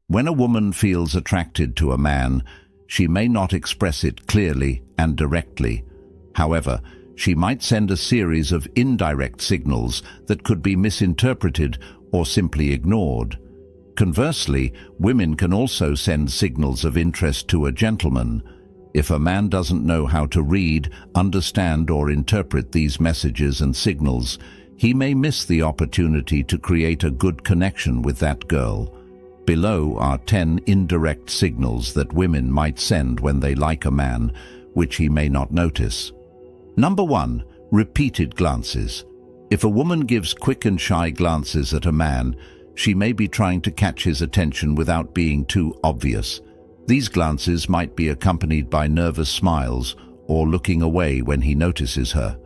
When a woman feels attracted to a man, she may not express it clearly and directly. However, she might send a series of indirect signals that could be misinterpreted or simply ignored. Conversely, women can also send signals of interest to a gentleman. If a man doesn't know how to read, understand, or interpret these messages and signals, he may miss the opportunity to create a good connection with that girl. Below are 10 indirect signals that women might send when they like a man, which he may not notice. Number 1. Repeated glances. If a woman gives quick and shy glances at a man, she may be trying to catch his attention without being too obvious. These glances might be accompanied by nervous smiles or looking away when he notices her.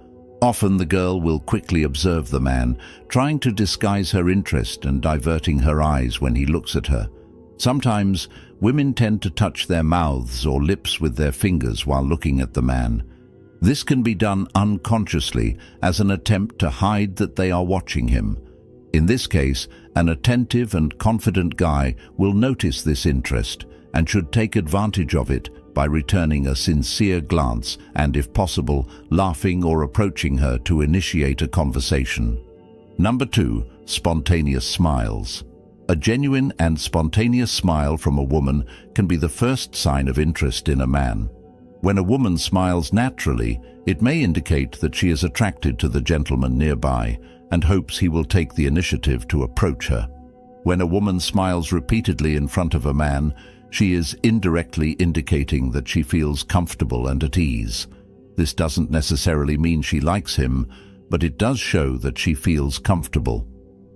Often the girl will quickly observe the man, trying to disguise her interest and diverting her eyes when he looks at her. Sometimes, women tend to touch their mouths or lips with their fingers while looking at the man. This can be done unconsciously as an attempt to hide that they are watching him. In this case, an attentive and confident guy will notice this interest and should take advantage of it by returning a sincere glance and, if possible, laughing or approaching her to initiate a conversation. Number 2. Spontaneous smiles. A genuine and spontaneous smile from a woman can be the first sign of interest in a man. When a woman smiles naturally, it may indicate that she is attracted to the gentleman nearby and hopes he will take the initiative to approach her. When a woman smiles repeatedly in front of a man, she is indirectly indicating that she feels comfortable and at ease. This doesn't necessarily mean she likes him, but it does show that she feels comfortable.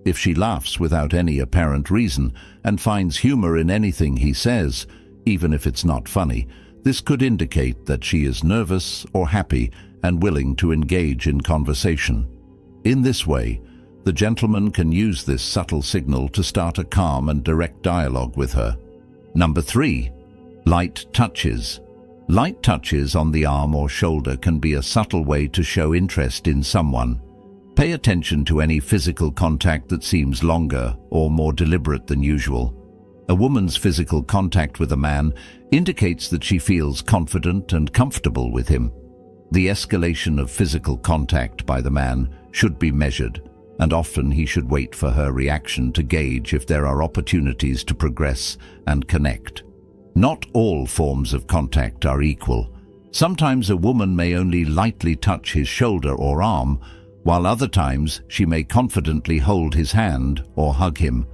If she laughs without any apparent reason and finds humor in anything he says, even if it's not funny, this could indicate that she is nervous or happy and willing to engage in conversation. In this way, the gentleman can use this subtle signal to start a calm and direct dialogue with her. Number 3. Light touches. Light touches on the arm or shoulder can be a subtle way to show interest in someone. Pay attention to any physical contact that seems longer or more deliberate than usual. A woman's physical contact with a man indicates that she feels confident and comfortable with him. The escalation of physical contact by the man should be measured, and often he should wait for her reaction to gauge if there are opportunities to progress and connect. Not all forms of contact are equal. Sometimes a woman may only lightly touch his shoulder or arm, while other times she may confidently hold his hand or hug him.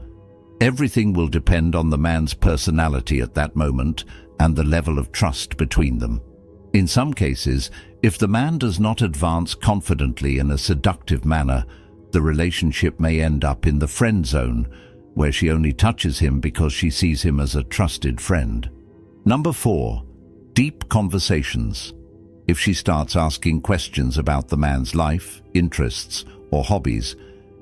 Everything will depend on the man's personality at that moment and the level of trust between them. In some cases, if the man does not advance confidently in a seductive manner, the relationship may end up in the friend zone, where she only touches him because she sees him as a trusted friend. Number 4. Deep conversations. If she starts asking questions about the man's life, interests, or hobbies,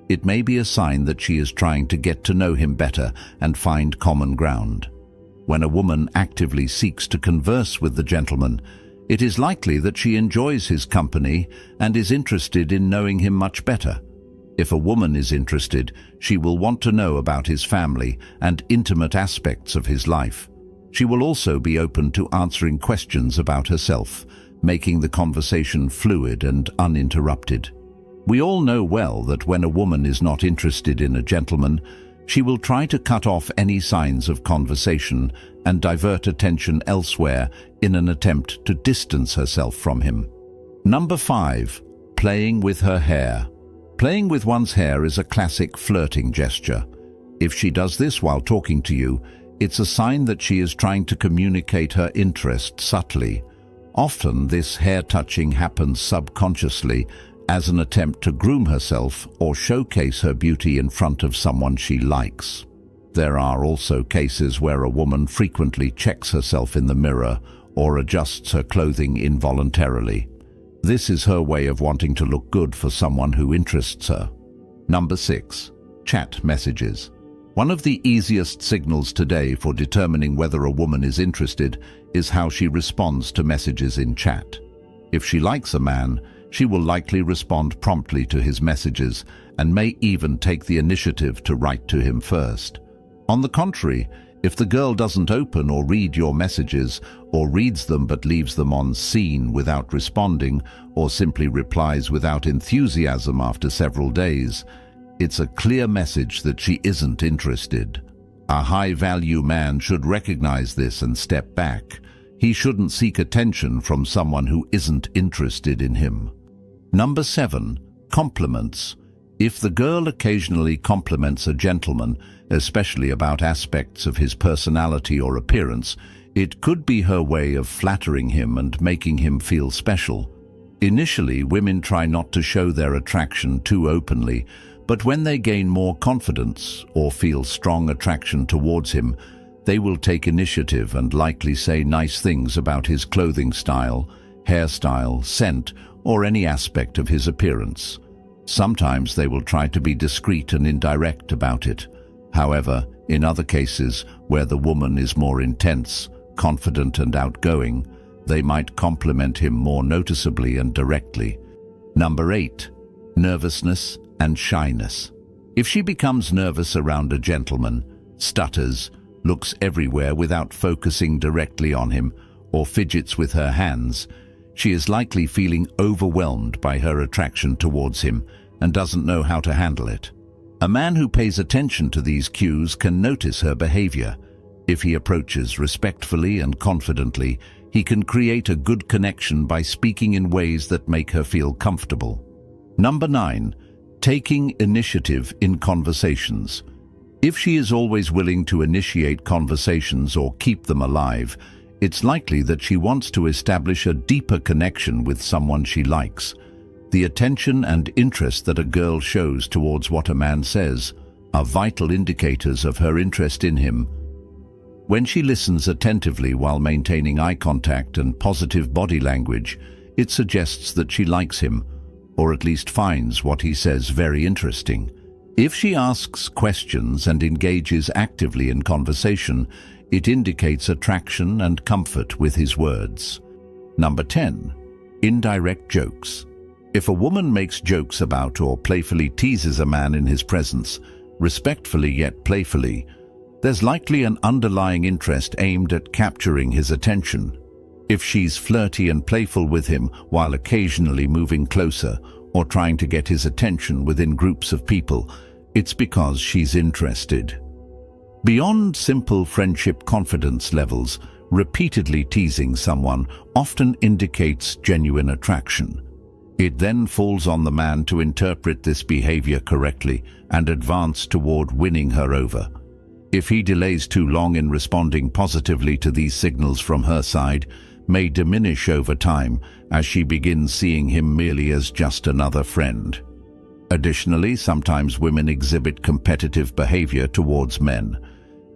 it may be a sign that she is trying to get to know him better and find common ground. When a woman actively seeks to converse with the gentleman, it is likely that she enjoys his company and is interested in knowing him much better. If a woman is interested, she will want to know about his family and intimate aspects of his life. She will also be open to answering questions about herself, making the conversation fluid and uninterrupted. We all know well that when a woman is not interested in a gentleman, she will try to cut off any signs of conversation and divert attention elsewhere in an attempt to distance herself from him. Number 5. Playing with her hair. Playing with one's hair is a classic flirting gesture. If she does this while talking to you, it's a sign that she is trying to communicate her interest subtly. Often this hair touching happens subconsciously as an attempt to groom herself or showcase her beauty in front of someone she likes. There are also cases where a woman frequently checks herself in the mirror or adjusts her clothing involuntarily. This is her way of wanting to look good for someone who interests her. Number 6. Chat messages. One of the easiest signals today for determining whether a woman is interested is how she responds to messages in chat. If she likes a man, she will likely respond promptly to his messages and may even take the initiative to write to him first. On the contrary, If the girl doesn't open or read your messages, or reads them but leaves them on seen without responding, or simply replies without enthusiasm after several days, it's a clear message that she isn't interested. A high-value man should recognize this and step back. He shouldn't seek attention from someone who isn't interested in him. Number 7. Compliments. If the girl occasionally compliments a gentleman, especially about aspects of his personality or appearance, it could be her way of flattering him and making him feel special. Initially, women try not to show their attraction too openly, but when they gain more confidence or feel strong attraction towards him, they will take initiative and likely say nice things about his clothing style, hairstyle, scent, or any aspect of his appearance. Sometimes they will try to be discreet and indirect about it. However, in other cases, where the woman is more intense, confident and outgoing, they might compliment him more noticeably and directly. Number 8. Nervousness and shyness. If she becomes nervous around a gentleman, stutters, looks everywhere without focusing directly on him, or fidgets with her hands, she is likely feeling overwhelmed by her attraction towards him and doesn't know how to handle it. A man who pays attention to these cues can notice her behavior. If he approaches respectfully and confidently, he can create a good connection by speaking in ways that make her feel comfortable. Number 9. Taking initiative in conversations. If she is always willing to initiate conversations or keep them alive, it's likely that she wants to establish a deeper connection with someone she likes. The attention and interest that a girl shows towards what a man says are vital indicators of her interest in him. When she listens attentively while maintaining eye contact and positive body language, it suggests that she likes him, or at least finds what he says very interesting. If she asks questions and engages actively in conversation, it indicates attraction and comfort with his words. Number 10. Indirect jokes. If a woman makes jokes about or playfully teases a man in his presence, respectfully yet playfully, there's likely an underlying interest aimed at capturing his attention. If she's flirty and playful with him while occasionally moving closer or trying to get his attention within groups of people, it's because she's interested. Beyond simple friendship confidence levels, repeatedly teasing someone often indicates genuine attraction. It then falls on the man to interpret this behavior correctly and advance toward winning her over. If he delays too long in responding positively to these signals from her side, may diminish over time as she begins seeing him merely as just another friend. Additionally, sometimes women exhibit competitive behavior towards men.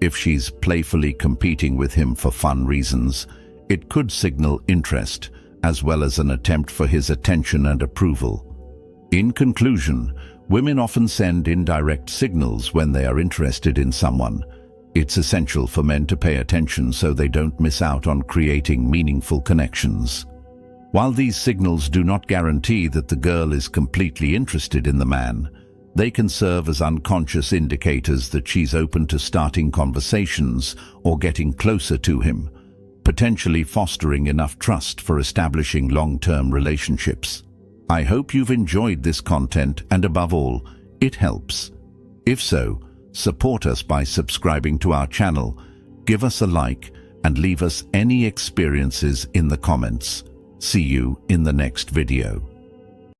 If she's playfully competing with him for fun reasons, it could signal interest, as well as an attempt for his attention and approval. In conclusion, women often send indirect signals when they are interested in someone. It's essential for men to pay attention so they don't miss out on creating meaningful connections. While these signals do not guarantee that the girl is completely interested in the man, they can serve as unconscious indicators that she's open to starting conversations or getting closer to him, potentially fostering enough trust for establishing long-term relationships. I hope you've enjoyed this content and, above all, it helps. If so, support us by subscribing to our channel, give us a like, and leave us any experiences in the comments. See you in the next video.